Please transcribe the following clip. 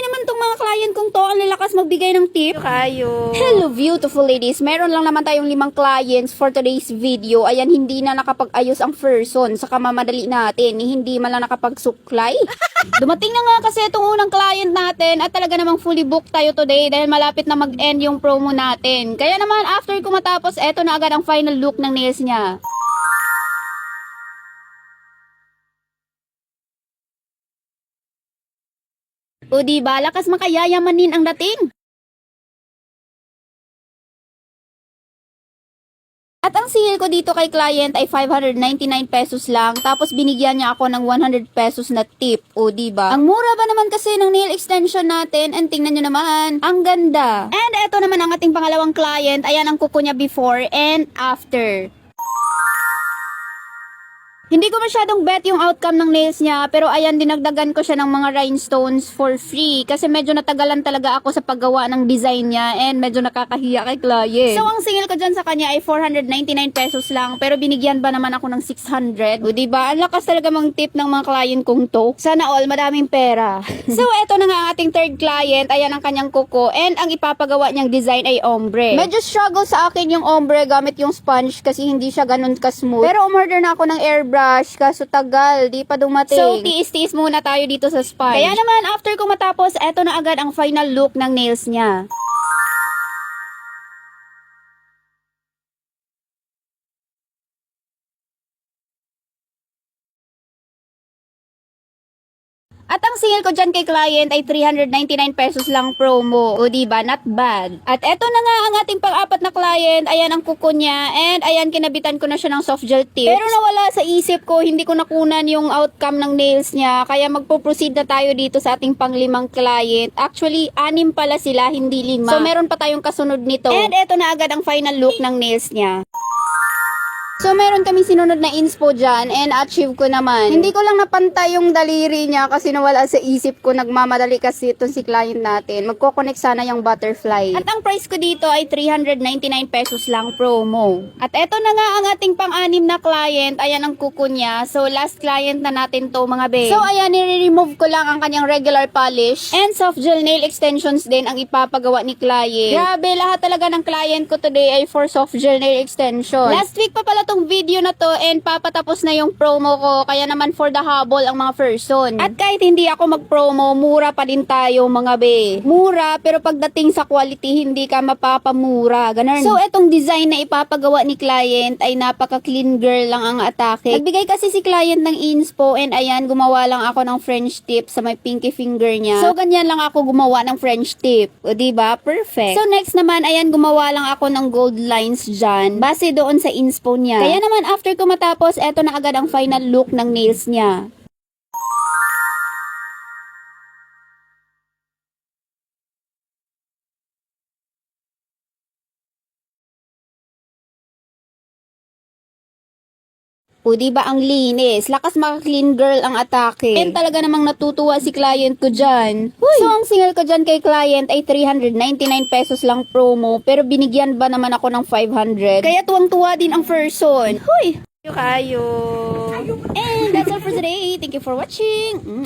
naman tong mga client kong to, ang lalakas magbigay ng tip. Kayo. Hello beautiful ladies, meron lang naman tayong 5 clients for today's video. Ayan, hindi na nakapag-ayos ang person, saka mamadali natin, hindi man lang nakapagsuklay. Dumating na nga kasi itong unang client natin at talaga namang fully booked tayo today dahil malapit na mag-end yung promo natin. Kaya naman after ko matapos, eto na agad ang final look ng nails niya. O diba, lakas makayayamanin ang dating. At ang sale ko dito kay client ay 599 pesos lang, tapos binigyan niya ako ng 100 pesos na tip. O diba? Ang mura ba naman kasi ng nail extension natin, and tingnan nyo naman, ang ganda. And eto naman ang ating pangalawang client, ayan ang kuko niya before and after. Hindi ko masyadong bet yung outcome ng nails niya, pero ayan, dinagdagan ko siya ng mga rhinestones for free kasi medyo natagalan talaga ako sa paggawa ng design niya and medyo nakakahiya kay client. So ang singil ko dyan sa kanya ay 499 pesos lang, pero binigyan ba naman ako ng 600? O diba? Ang lakas talaga mang tip ng mga client kong to. Sana all madaming pera. So eto na nga ang ating third client, ayan ang kanyang kuko and ang ipapagawa niyang design ay ombre. Medyo struggle sa akin yung ombre gamit yung sponge kasi hindi siya ganun ka-smooth. Pero umorder na ako ng airbrush kaso tagal, di pa dumating. So, tiis-tiis muna tayo dito sa sponge. Kaya naman, after ko matapos, eto na agad ang final look ng nails niya. At ang sale ko dyan kay client ay 399 pesos lang promo. O diba, not bad. At eto na nga ang ating pang-apat na client. Ayan ang kuko niya. And ayan, kinabitan ko na siya ng soft gel tips. Pero nawala sa isip ko, hindi ko nakunan yung outcome ng nails niya. Kaya magpo-proceed na tayo dito sa ating pang-5 client. Actually, 6 pala sila, hindi 5. So, meron pa tayong kasunod nito. And eto na agad ang final look ng nails niya. So, meron kami sinunod na inspo dyan and achieve ko naman. Hindi ko lang napantay yung daliri niya kasi nawala sa isip ko. Nagmamadali kasi itong si client natin. Magkoconnect sana yung butterfly. At ang price ko dito ay 399 pesos lang promo. At eto na nga ang ating pang-6 na client. Ayan ang kuko niya. So, last client na natin to mga be. So, ayan, nire-remove ko lang ang kanyang regular polish. And soft gel nail extensions din ang ipapagawa ni client. Grabe, lahat talaga ng client ko today ay for soft gel nail extension. Last week pa pala tong video na to and papatapos na yung promo ko, kaya naman for the habol ang mga person. At kahit hindi ako mag-promo, mura pa din tayo mga be. Mura, pero pagdating sa quality, hindi ka mapapamura. Ganun. So, etong design na ipapagawa ni client ay napaka-clean girl lang ang atake. Nagbigay kasi si client ng inspo and ayan, gumawa lang ako ng French tip sa may pinky finger niya. So, ganyan lang ako gumawa ng French tip. O, diba? Perfect. So, next naman, ayan, gumawa lang ako ng gold lines dyan base doon sa inspo niya. Kaya naman after ko matapos, eto na agad ang final look ng nails niya. O diba ang linis? Lakas maka-clean girl ang atake. And talaga namang natutuwa si client ko dyan. So ang single ko dyan kay client ay 399 pesos lang promo, pero binigyan ba naman ako ng 500? Kaya tuwang-tuwa din ang person. Huy! Kayo. And that's all for today. Thank you for watching.